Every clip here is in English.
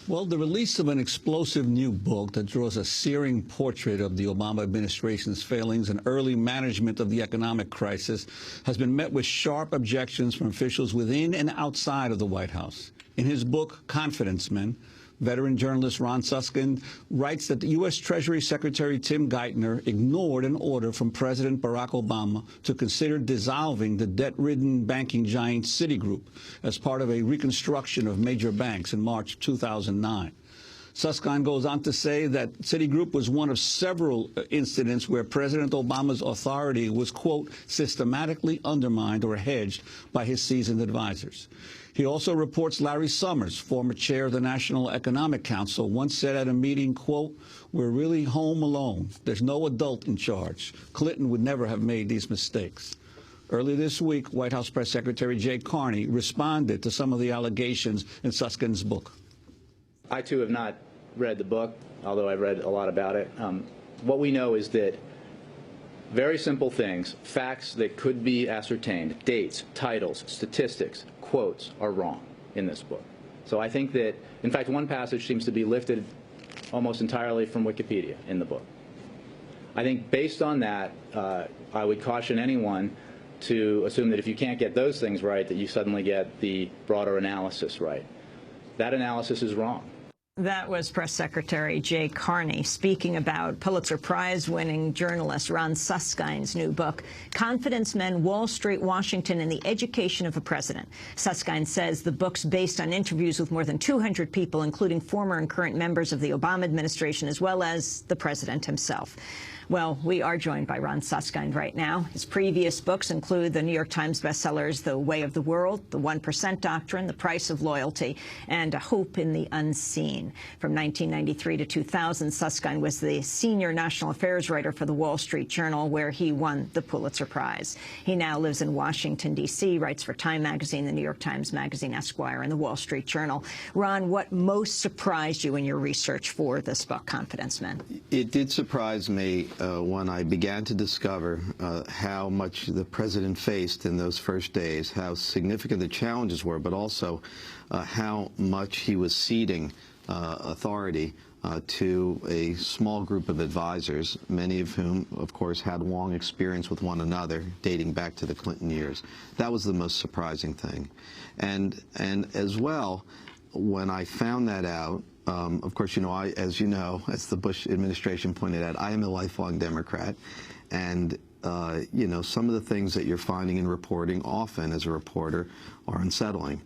Well, the release of an explosive new book that draws a searing portrait of the Obama administration's failings and early management of the economic crisis has been met with sharp objections from officials within and outside of the White House. In his book, Confidence Men, veteran journalist Ron Suskind writes that the U.S. Treasury Secretary Tim Geithner ignored an order from President Barack Obama to consider dissolving the debt-ridden banking giant Citigroup as part of a reconstruction of major banks in March 2009. Suskind goes on to say that Citigroup was one of several incidents where President Obama's authority was, quote, systematically undermined or hedged by his seasoned advisors. He also reports Larry Summers, former chair of the National Economic Council, once said at a meeting, quote, "We're really home alone. There's no adult in charge. Clinton would never have made these mistakes." Earlier this week, White House Press Secretary Jay Carney responded to some of the allegations in Suskind's book. I, too, have not read the book, although I've read a lot about it. What we know is that very simple things, facts that could be ascertained, dates, titles, statistics, quotes, are wrong in this book. So I think that, in fact, one passage seems to be lifted almost entirely from Wikipedia in the book. I think based on that, I would caution anyone to assume that if you can't get those things right, that you suddenly get the broader analysis right. That analysis is wrong. That was Press Secretary Jay Carney speaking about Pulitzer Prize-winning journalist Ron Suskind's new book, Confidence Men, Wall Street, Washington, and the Education of a President. Suskind says the book's based on interviews with more than 200 people, including former and current members of the Obama administration, as well as the president himself. Well, we are joined by Ron Suskind right now. His previous books include the New York Times bestsellers The Way of the World, The 1% Doctrine, The Price of Loyalty, and A Hope in the Unseen. From 1993 to 2000, Suskind was the senior national affairs writer for the Wall Street Journal, where he won the Pulitzer Prize. He now lives in Washington, D.C., writes for Time Magazine, the New York Times Magazine, Esquire, and the Wall Street Journal. Ron, what most surprised you in your research for this book, Confidence Men? It did surprise me when I began to discover how much the president faced in those first days, how significant the challenges were, but also how much he was ceding authority to a small group of advisors, many of whom, of course, had long experience with one another, dating back to the Clinton years. That was the most surprising thing. And as well, when I found that out, of course, you know, as the Bush administration pointed out, I am a lifelong Democrat, and you know, some of the things that you're finding in reporting often as a reporter are unsettling.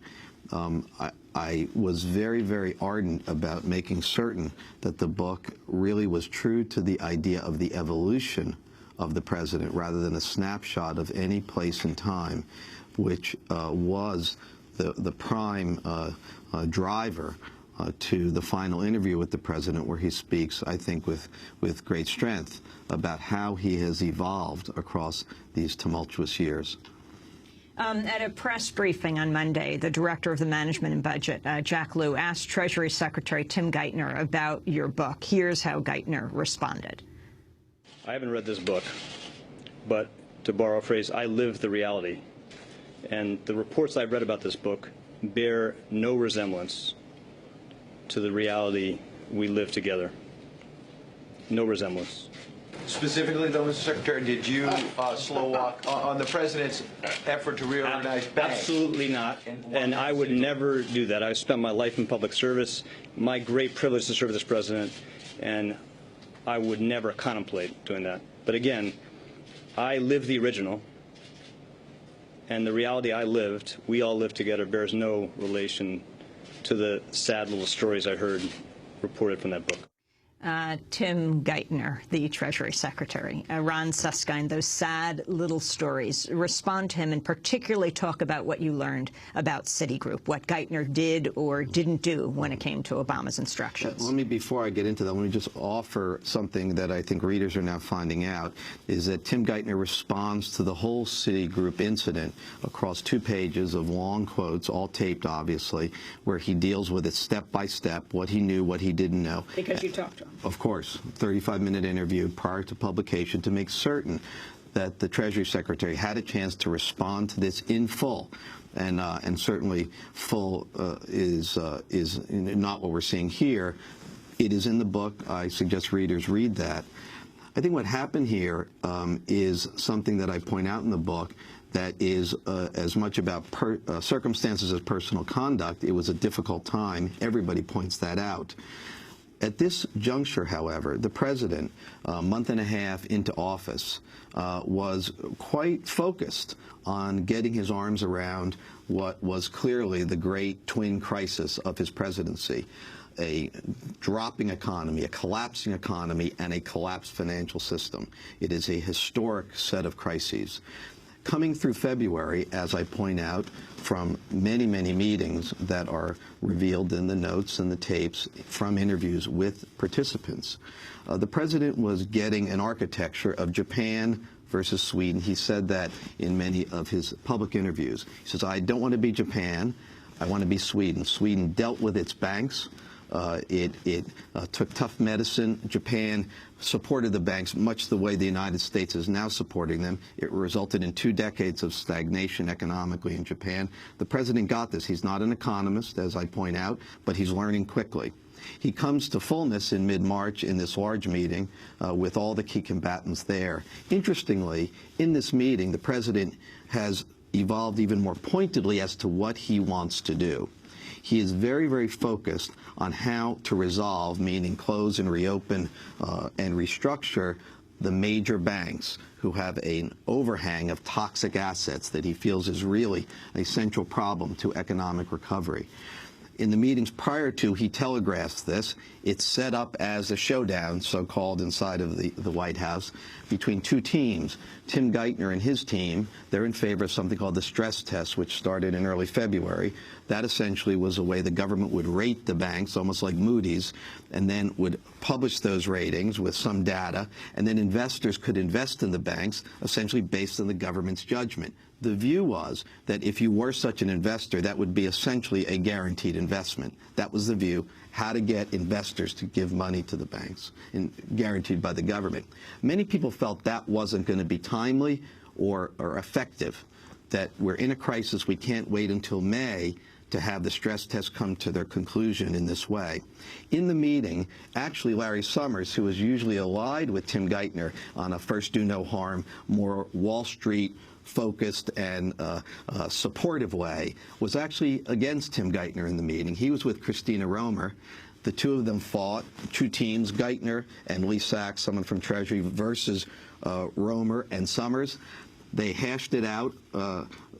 I was very, very ardent about making certain that the book really was true to the idea of the evolution of the president rather than a snapshot of any place in time, which was the prime driver to the final interview with the president, where he speaks, I think, with great strength about how he has evolved across these tumultuous years. At a press briefing on Monday, the director of the Management and Budget, Jack Lew, asked Treasury Secretary Tim Geithner about your book. Here's how Geithner responded. I haven't read this book, but to borrow a phrase, I live the reality. And the reports I've read about this book bear no resemblance to the reality we live together. No resemblance. Specifically, though, Mr. Secretary, did you slow walk on the president's effort to reorganize banks? Absolutely not, and I would never do that. I've spent my life in public service, my great privilege to serve as president, and I would never contemplate doing that. But again, I live the original, and the reality I lived, we all lived together, bears no relation to the sad little stories I heard reported from that book. Tim Geithner, the Treasury Secretary. Ron Suskind, those sad little stories. Respond to him and particularly talk about what you learned about Citigroup, what Geithner did or didn't do when it came to Obama's instructions. Before I get into that, let me just offer something that I think readers are now finding out, is that Tim Geithner responds to the whole Citigroup incident across 2 pages of long quotes, all taped, obviously, where he deals with it step by step, what he knew, what he didn't know. Because you talked to him. Of course, 35-minute interview prior to publication to make certain that the Treasury Secretary had a chance to respond to this in full. and certainly full is not what we're seeing here. It is in the book. I suggest readers read that. I think what happened here is something that I point out in the book that is as much about circumstances as personal conduct. It was a difficult time. Everybody points that out. At this juncture, however, the president, a month and a half into office, was quite focused on getting his arms around what was clearly the great twin crisis of his presidency: a dropping economy, a collapsing economy, and a collapsed financial system. It is a historic set of crises. Coming through February, as I point out, from many, many meetings that are revealed in the notes and the tapes from interviews with participants, the president was getting an architecture of Japan versus Sweden. He said that in many of his public interviews. He says, I don't want to be Japan, I want to be Sweden. Sweden dealt with its banks. It took tough medicine. Japan supported the banks much the way the United States is now supporting them. It resulted in 2 decades of stagnation economically in Japan. The president got this. He's not an economist, as I point out, but he's learning quickly. He comes to fullness in mid-March in this large meeting with all the key combatants there. Interestingly, in this meeting, the president has evolved even more pointedly as to what he wants to do. He is very, very focused on how to resolve, meaning close and reopen and restructure the major banks who have an overhang of toxic assets that he feels is really a central problem to economic recovery. In the meetings prior to, he telegraphs this. It's set up as a showdown, so-called, inside of the White House between 2 teams. Tim Geithner and his team, they're in favor of something called the stress test, which started in early February. That essentially was a way the government would rate the banks, almost like Moody's, and then would publish those ratings with some data, and then investors could invest in the banks, essentially based on the government's judgment. The view was that if you were such an investor, that would be essentially a guaranteed investment. That was the view, how to get investors to give money to the banks, and guaranteed by the government. Many people felt that wasn't going to be timely or effective, that we're in a crisis, we can't wait until May to have the stress tests come to their conclusion in this way. In the meeting, actually Larry Summers, who is usually allied with Tim Geithner on a first do no harm, more Wall Street focused and supportive way, was actually against Tim Geithner in the meeting. He was with Christina Romer. The 2 of them fought, 2 teams, Geithner and Lee Sachs, someone from Treasury, versus Romer and Summers. They hashed it out.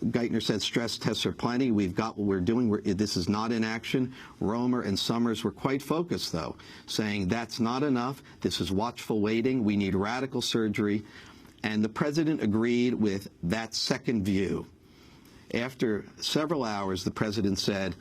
Geithner said stress tests are plenty. We've got what we're doing. This is not inaction. Romer and Summers were quite focused, though, saying that's not enough. This is watchful waiting. We need radical surgery. And the president agreed with that second view. After several hours, the president said,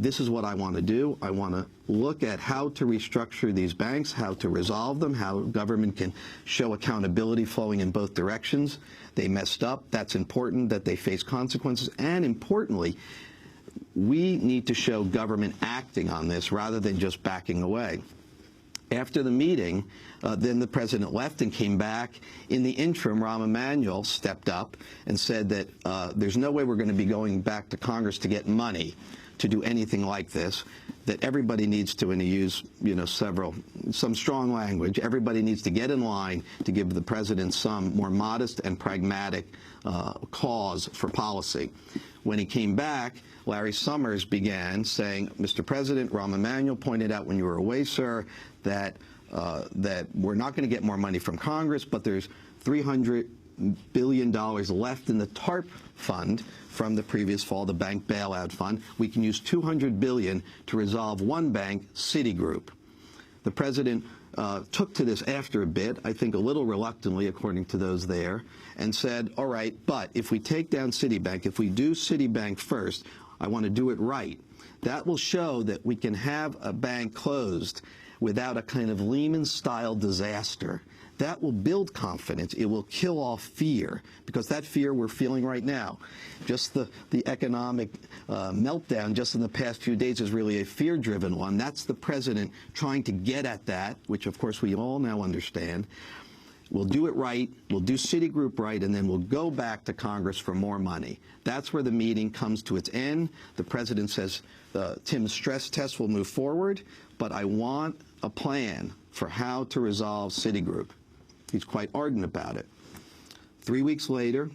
this is what I want to do. I want to look at how to restructure these banks, how to resolve them, how government can show accountability flowing in both directions. They messed up. That's important that they face consequences. And importantly, we need to show government acting on this rather than just backing away. After the meeting, then the president left and came back. In the interim, Rahm Emanuel stepped up and said that there's no way we're going to be going back to Congress to get money to do anything like this, that everybody needs to, and he used, some strong language, everybody needs to get in line to give the president some more modest and pragmatic cause for policy. When he came back, Larry Summers began saying, Mr. President, Rahm Emanuel pointed out when you were away, sir, that we're not going to get more money from Congress, but there's $300 billion left in the TARP fund from the previous fall, the bank bailout fund. We can use $200 billion to resolve one bank, Citigroup. The president took to this after a bit, I think a little reluctantly, according to those there, and said, all right, but if we take down Citibank, if we do Citibank first, I want to do it right. That will show that we can have a bank closed without a kind of Lehman-style disaster. That will build confidence. It will kill off fear, because that fear we're feeling right now. Just the economic meltdown just in the past few days is really a fear-driven one. That's the president trying to get at that, which of course we all now understand. We'll do it right, we'll do Citigroup right, and then we'll go back to Congress for more money. That's where the meeting comes to its end. The president says, Tim's stress test will move forward, but I want a plan for how to resolve Citigroup. He's quite ardent about it. 3 weeks later,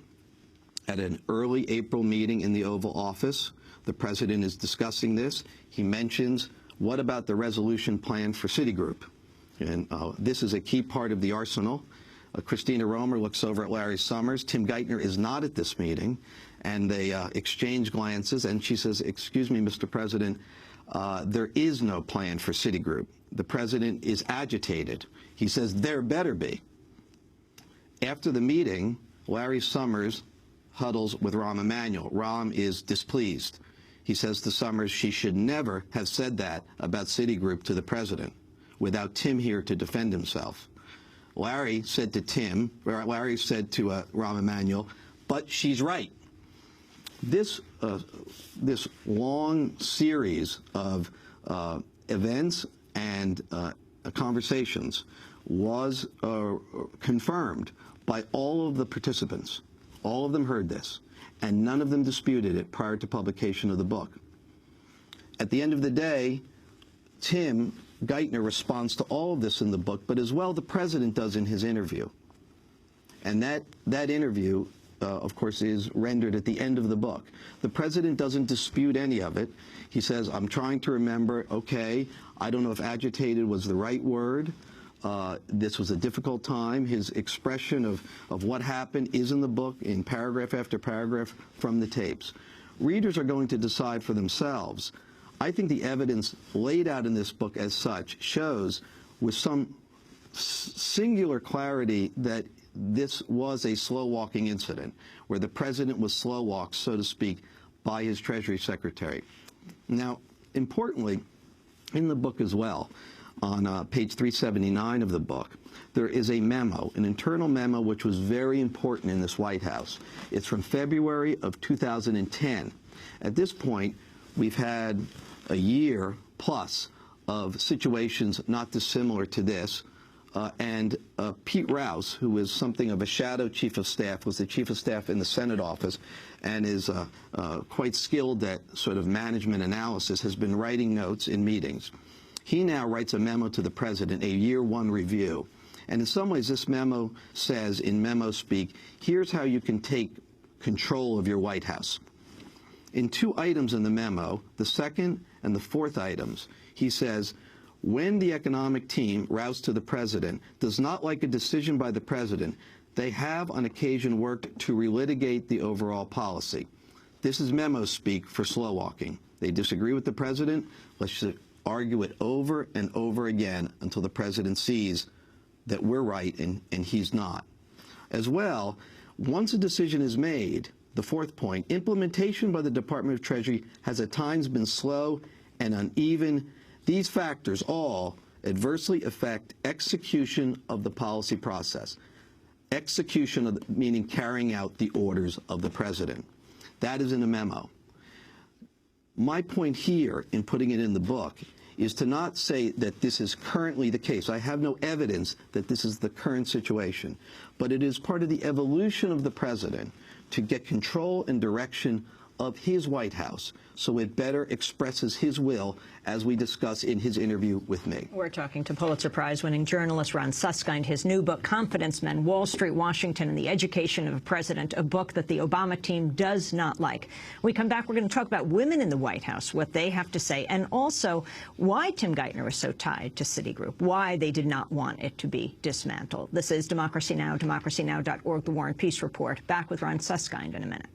at an early April meeting in the Oval Office, the president is discussing this. He mentions, what about the resolution plan for Citigroup? And this is a key part of the arsenal. Christina Romer looks over at Larry Summers. Tim Geithner is not at this meeting, and they exchange glances, and she says, excuse me, Mr. President, there is no plan for Citigroup. The president is agitated. He says, there better be. After the meeting, Larry Summers huddles with Rahm Emanuel. Rahm is displeased. He says to Summers, she should never have said that about Citigroup to the president without Tim here to defend himself. Larry said to Rahm Emanuel, but she's right. This long series of events and conversations was confirmed by all of the participants. All of them heard this, and none of them disputed it prior to publication of the book. At the end of the day, Tim Geithner responds to all of this in the book, but as well the president does in his interview. And that interview, of course, is rendered at the end of the book. The president doesn't dispute any of it. He says, I'm trying to remember, okay, I don't know if agitated was the right word. This was a difficult time. His expression of what happened is in the book in paragraph after paragraph from the tapes. Readers are going to decide for themselves. I think the evidence laid out in this book as such shows with some singular clarity that this was a slow-walking incident where the president was slow-walked, so to speak, by his Treasury Secretary. Now, importantly, in the book as well, on page 379 of the book, there is a memo, an internal memo, which was very important in this White House. It's from February of 2010. At this point, we've had a year plus of situations not dissimilar to this, and Pete Rouse, who is something of a shadow chief of staff, was the chief of staff in the Senate office and is quite skilled at sort of management analysis, has been writing notes in meetings. He now writes a memo to the president, a year one review. And in some ways, this memo says, in memo speak, here's how you can take control of your White House. In two items in the memo, the second and the fourth items, he says, when the economic team, roused to the president, does not like a decision by the president, they have on occasion worked to relitigate the overall policy. This is memo speak for slow walking. They disagree with the president. Let's argue it over and over again until the president sees that we're right and he's not. As well, once a decision is made, the fourth point, implementation by the Department of Treasury has at times been slow and uneven. These factors all adversely affect execution of the policy process. Execution of meaning carrying out the orders of the president. That is in a memo. My point here in putting it in the book is to not say that this is currently the case. I have no evidence that this is the current situation, but it is part of the evolution of the president to get control and direction of his White House, so it better expresses his will, as we discuss in his interview with me. We're talking to Pulitzer Prize-winning journalist Ron Suskind. His new book, Confidence Men, Wall Street, Washington, and the Education of a President, a book that the Obama team does not like. When we come back, we're going to talk about women in the White House, what they have to say, and also why Tim Geithner is so tied to Citigroup, why they did not want it to be dismantled. This is Democracy Now!, democracynow.org, The War and Peace Report. Back with Ron Suskind in a minute.